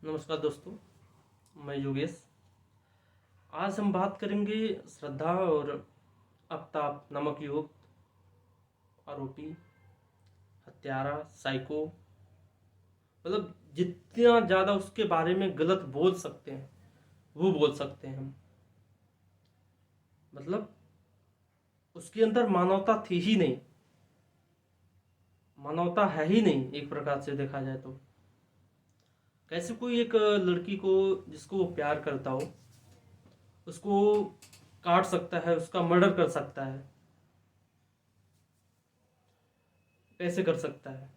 नमस्कार दोस्तों, मैं योगेश। आज हम बात करेंगे श्रद्धा और आफ्ताब नामक युवक, आरोपी, हत्यारा, साइको, मतलब जितना ज़्यादा उसके बारे में गलत बोल सकते हैं वो बोल सकते हैं हम। मतलब उसके अंदर मानवता थी ही नहीं, मानवता है ही नहीं एक प्रकार से देखा जाए तो। कैसे कोई एक लड़की को जिसको वो प्यार करता हो उसको काट सकता है, उसका मर्डर कर सकता है, कैसे कर सकता है?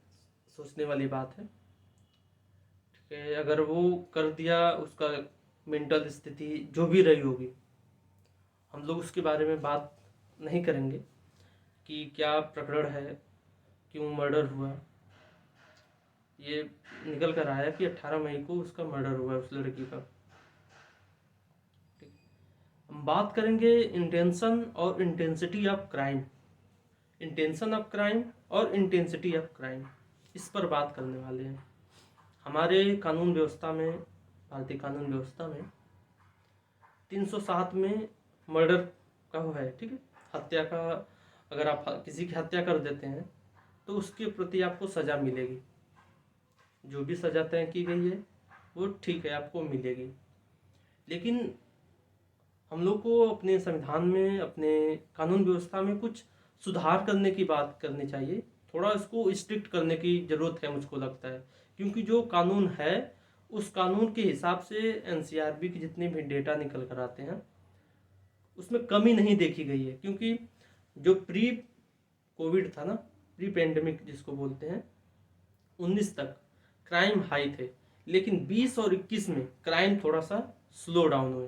सोचने वाली बात है। ठीक है, अगर वो कर दिया, उसका मेंटल स्थिति जो भी रही होगी, हम लोग उसके बारे में बात नहीं करेंगे कि क्या प्रकरण है, क्यों मर्डर हुआ। ये निकल कर आया कि 18 मई को उसका मर्डर हुआ है, उस लड़की का। ठीक। हम बात करेंगे इंटेंशन और intensity of crime, intention of crime और इंटेंसिटी ऑफ क्राइम, इस पर बात करने वाले हैं। हमारे कानून व्यवस्था में, भारतीय कानून व्यवस्था में 307 में मर्डर का वो है। ठीक है, हत्या का, अगर आप किसी की हत्या कर देते हैं तो उसके प्रति आपको सज़ा मिलेगी। जो भी सज़ा तय की गई है वो ठीक है, आपको मिलेगी। लेकिन हम लोग को अपने संविधान में, अपने कानून व्यवस्था में कुछ सुधार करने की बात करनी चाहिए। थोड़ा इसको स्ट्रिक्ट करने की ज़रूरत है, मुझको लगता है। क्योंकि जो कानून है उस कानून के हिसाब से एनसीआरबी के जितने भी डेटा निकल कर आते हैं उसमें कमी नहीं देखी गई है। क्योंकि जो प्री कोविड था ना, प्री पेंडेमिक जिसको बोलते हैं, 19 तक क्राइम हाई थे। लेकिन 20 और 21 में क्राइम थोड़ा सा स्लो डाउन हुए।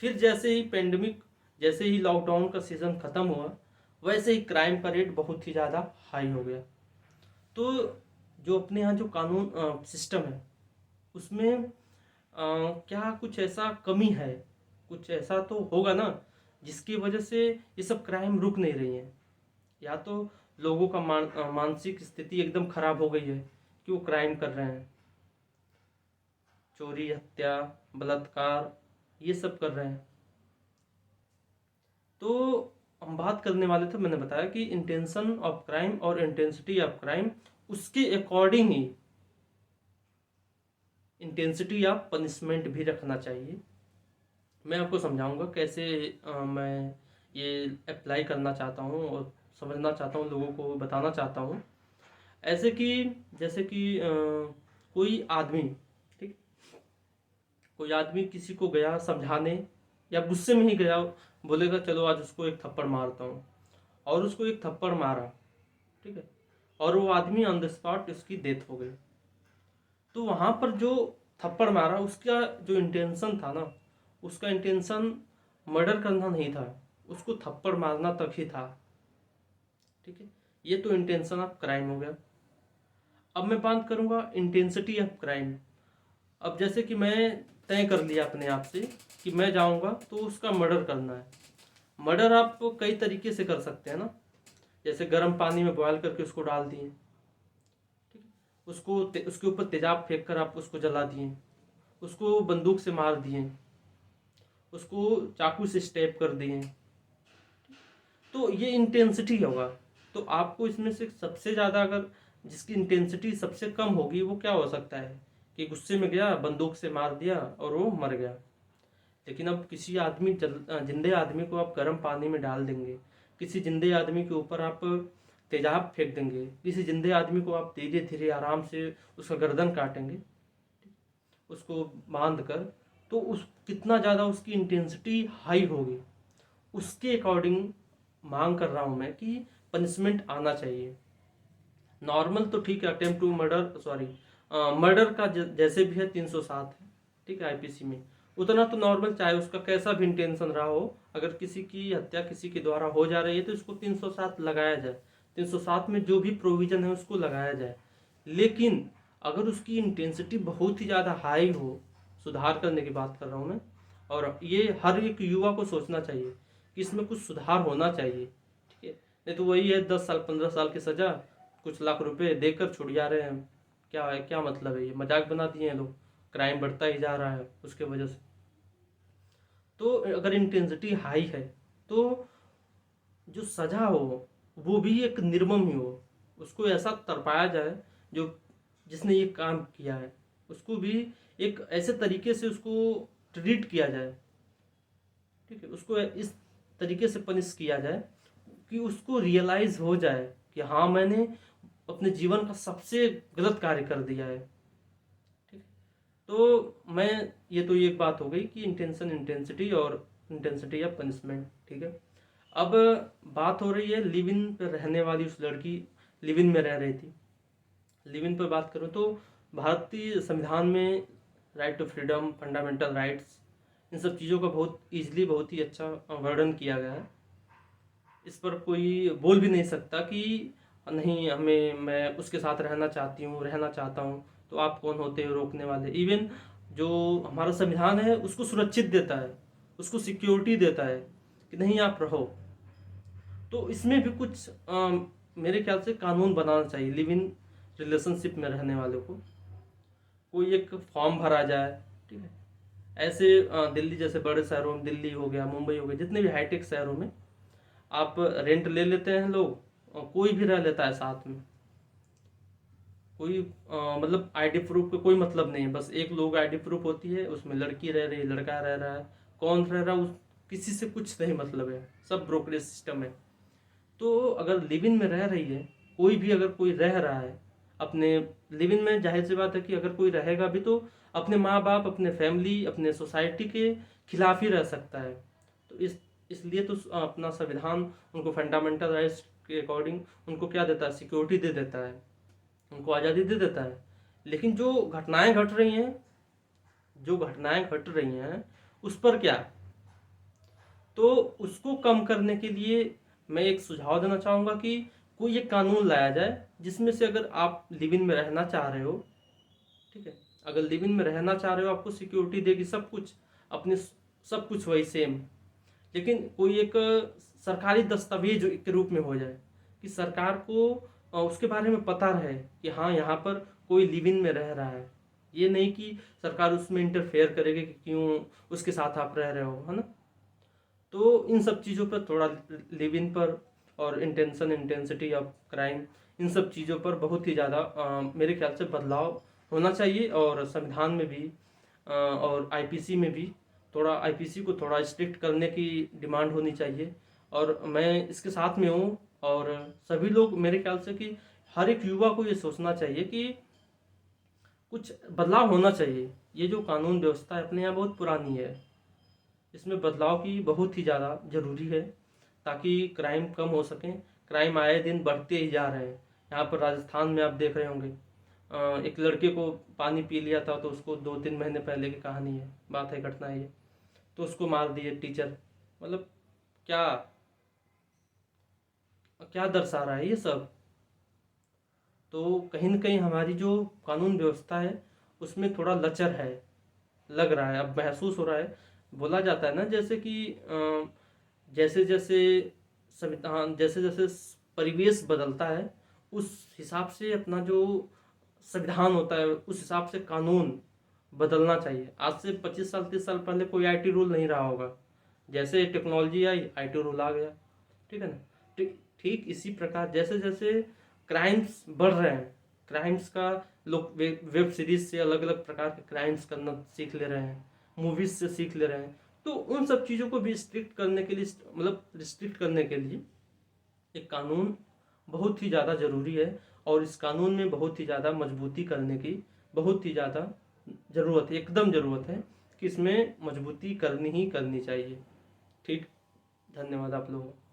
फिर जैसे ही पेंडेमिक, जैसे ही लॉकडाउन का सीज़न ख़त्म हुआ, वैसे ही क्राइम का रेट बहुत ही ज़्यादा हाई हो गया। तो जो अपने यहाँ जो कानून सिस्टम है उसमें क्या कुछ ऐसा कमी है? कुछ ऐसा तो होगा ना जिसकी वजह से ये सब क्राइम रुक नहीं रही हैं। या तो लोगों का मानसिक स्थिति एकदम खराब हो गई है कि वो क्राइम कर रहे हैं, चोरी, हत्या, बलात्कार, ये सब कर रहे हैं। तो हम बात करने वाले थे, मैंने बताया कि इंटेंशन ऑफ क्राइम और इंटेंसिटी ऑफ क्राइम, उसके according he intensity of punishment भी रखना चाहिए। मैं आपको समझाऊंगा कैसे मैं ये अप्लाई करना चाहता हूँ और समझना चाहता हूँ, लोगों को बताना चाहता हूँ। ऐसे कि जैसे कि कोई आदमी, ठीक, कोई आदमी किसी को गया समझाने, या गुस्से में ही गया, बोलेगा चलो आज उसको एक थप्पड़ मारता हूँ, और उसको एक थप्पड़ मारा, ठीक है, और वो आदमी ऑन द स्पॉट उसकी डेथ हो गई। तो वहाँ पर जो थप्पड़ मारा उसका जो इंटेंशन था ना, उसका इंटेंशन मर्डर करना नहीं था, उसको थप्पड़ मारना तक ही था। ठीक है, ये तो इंटेंशन ऑफ क्राइम हो गया। अब मैं बात करूँगा इंटेंसिटी ऑफ क्राइम। अब जैसे कि मैं तय कर लिया अपने आप से कि मैं जाऊँगा तो उसका मर्डर करना है। मर्डर आप कई तरीके से कर सकते हैं ना, जैसे गर्म पानी में बॉयल करके उसको डाल दिए, ठीक है, उसको उसके ऊपर तेजाब फेंक कर आप उसको जला दिए, उसको बंदूक से मार दिए, उसको चाकू से स्टेप कर दिए, तो ये इंटेंसिटी होगा। तो आपको इसमें से सबसे ज़्यादा, अगर जिसकी इंटेंसिटी सबसे कम होगी, वो क्या हो सकता है कि गुस्से में गया, बंदूक से मार दिया और वो मर गया। लेकिन अब किसी जिंदे आदमी को आप गर्म पानी में डाल देंगे, किसी जिंदे आदमी के ऊपर आप तेजाब फेंक देंगे, किसी जिंदे आदमी को आप धीरे धीरे आराम से उसका गर्दन काटेंगे, उसको बांध कर, तो उस कितना ज़्यादा उसकी इंटेंसिटी हाई होगी। उसके अकॉर्डिंग मांग कर रहा हूँ मैं कि पनिशमेंट आना चाहिए। नॉर्मल तो ठीक है, attempt to murder, sorry, murder का जैसे भी है 307 है, ठीक है, आईपीसी में, उतना तो नॉर्मल, चाहे उसका कैसा भी इंटेंशन रहा हो। अगर किसी की हत्या किसी के द्वारा हो जा रही है तो इसको 307 लगाया जाए, 307 में जो भी प्रोविजन है उसको लगाया जाए। लेकिन अगर उसकी इंटेंसिटी बहुत ही ज़्यादा हाई हो, सुधार करने की बात कर रहा हूँ मैं, और ये हर एक युवा को सोचना चाहिए कि इसमें कुछ सुधार होना चाहिए। ठीक है, नहीं तो वही है 10 साल 15 साल की सज़ा, कुछ लाख रुपए देकर छुट जा रहे हैं। क्या है, क्या मतलब है? ये मजाक बना दिए हैं लोग। क्राइम बढ़ता ही जा रहा है उसके वजह से। तो अगर इंटेंसिटी हाई है तो जो सजा हो वो भी एक निर्मम ही हो, उसको ऐसा तरपाया जाए, जो जिसने ये काम किया है उसको भी एक ऐसे तरीके से उसको ट्रीट किया जाए, ठीक है, उसको इस तरीके से पनिश किया जाए कि उसको रियलाइज हो जाए कि हाँ मैंने अपने जीवन का सबसे गलत कार्य कर दिया है। ठीक है, तो मैं ये तो एक बात हो गई कि इंटेंशन, इंटेंसिटी और इंटेंसिटी ऑफ पनिशमेंट। ठीक है, अब बात हो रही है लिव इन पर रहने वाली उस लड़की, लिव इन में रह रही थी। लिव इन पर बात करूँ तो भारतीय संविधान में right to freedom, fundamental rights, इन सब चीज़ों का बहुत ईजिली, बहुत ही अच्छा वर्णन किया गया है। इस पर कोई बोल भी नहीं सकता कि नहीं हमें, मैं उसके साथ रहना चाहती हूँ, रहना चाहता हूँ, तो आप कौन होते हो रोकने वाले। इवन जो हमारा संविधान है उसको सुरक्षित देता है, उसको सिक्योरिटी देता है कि नहीं आप रहो। तो इसमें भी कुछ मेरे ख्याल से कानून बनाना चाहिए लिव इन रिलेशनशिप में रहने वालों को। कोई एक फॉर्म भरा जाए, ठीक है, ऐसे दिल्ली जैसे बड़े शहरों में, दिल्ली हो गया, मुंबई हो गया, जितने भी हाईटेक शहरों में आप रेंट ले लेते हैं लोग, और कोई भी रह लेता है साथ में, कोई मतलब आईडी प्रूफ का कोई मतलब नहीं है, बस एक लोग आईडी प्रूफ होती है, उसमें लड़की रह रही है, लड़का रह रहा है, कौन रह रहा है उस किसी से कुछ नहीं मतलब है, सब ब्रोकरेज सिस्टम है। तो अगर लिव इन में रह रही है, कोई भी अगर कोई रह रहा है अपने लिव इन में, जाहिर सी बात है कि अगर कोई रहेगा भी तो अपने माँ बाप, अपने फैमिली, अपने सोसाइटी के खिलाफ ही रह सकता है। तो इसलिए तो अपना संविधान उनको फंडामेंटल राइट्स के अकॉर्डिंग उनको क्या देता है, सिक्योरिटी दे देता है, उनको आज़ादी दे देता है। लेकिन जो घटनाएं घट रही हैं, जो घटनाएं घट रही हैं उस पर क्या, तो उसको कम करने के लिए मैं एक सुझाव देना चाहूँगा कि कोई एक कानून लाया जाए जिसमें से अगर आप लिव इन में रहना चाह रहे हो, ठीक है, अगर लिव इन में रहना चाह रहे हो, आपको सिक्योरिटी देगी सब कुछ, अपने सब कुछ वही सेम, लेकिन कोई एक सरकारी दस्तावेज के रूप में हो जाए कि सरकार को उसके बारे में पता रहे कि हाँ यहाँ पर कोई लिव इन में रह रहा है। ये नहीं कि सरकार उसमें इंटरफेयर करेगी कि क्यों उसके साथ आप रह रहे हो, है ना। तो इन सब चीज़ों पर थोड़ा, लिव इन पर और इंटेंशन, इंटेंसिटी ऑफ क्राइम, इन सब चीज़ों पर बहुत ही ज़्यादा मेरे ख्याल से बदलाव होना चाहिए। और संविधान में भी और आईपीसी में भी थोड़ा, आईपीसी को थोड़ा स्ट्रिक्ट करने की डिमांड होनी चाहिए। और मैं इसके साथ में हूँ, और सभी लोग, मेरे ख्याल से कि हर एक युवा को ये सोचना चाहिए कि कुछ बदलाव होना चाहिए। ये जो कानून व्यवस्था है अपने यहाँ बहुत पुरानी है, इसमें बदलाव की बहुत ही ज़्यादा ज़रूरी है ताकि क्राइम कम हो सकें। क्राइम आए दिन बढ़ते ही जा रहे हैं। यहाँ पर राजस्थान में आप देख रहे होंगे, एक लड़के को पानी पी लिया था, तो उसको 2-3 महीने पहले की कहानी है, बात है, घटना है ये, तो उसको मार दिए टीचर। मतलब क्या क्या दर्शा रहा है ये सब। तो कहीं न कहीं हमारी जो कानून व्यवस्था है उसमें थोड़ा लचर है, लग रहा है, अब महसूस हो रहा है। बोला जाता है ना, जैसे कि जैसे जैसे संविधान, जैसे जैसे परिवेश बदलता है उस हिसाब से अपना जो संविधान होता है उस हिसाब से कानून बदलना चाहिए। आज से 25 साल 30 साल पहले कोई आईटी रूल नहीं रहा होगा, जैसे टेक्नोलॉजी आई आईटी रूल आ गया, ठीक है ना। ठीक ठीक इसी प्रकार जैसे जैसे क्राइम्स बढ़ रहे हैं, क्राइम्स का लोग वेब सीरीज से अलग अलग प्रकार के क्राइम्स करना सीख ले रहे हैं, मूवीज से सीख ले रहे हैं। तो उन सब चीज़ों को भी स्ट्रिक्ट करने के लिए, मतलब रिस्ट्रिक्ट करने के लिए एक कानून बहुत ही ज़्यादा ज़रूरी है। और इस कानून में बहुत ही ज़्यादा मजबूती करने की बहुत ही ज़्यादा ज़रूरत है, एकदम ज़रूरत है कि इसमें मजबूती करनी ही करनी चाहिए। ठीक, धन्यवाद आप लोगों को।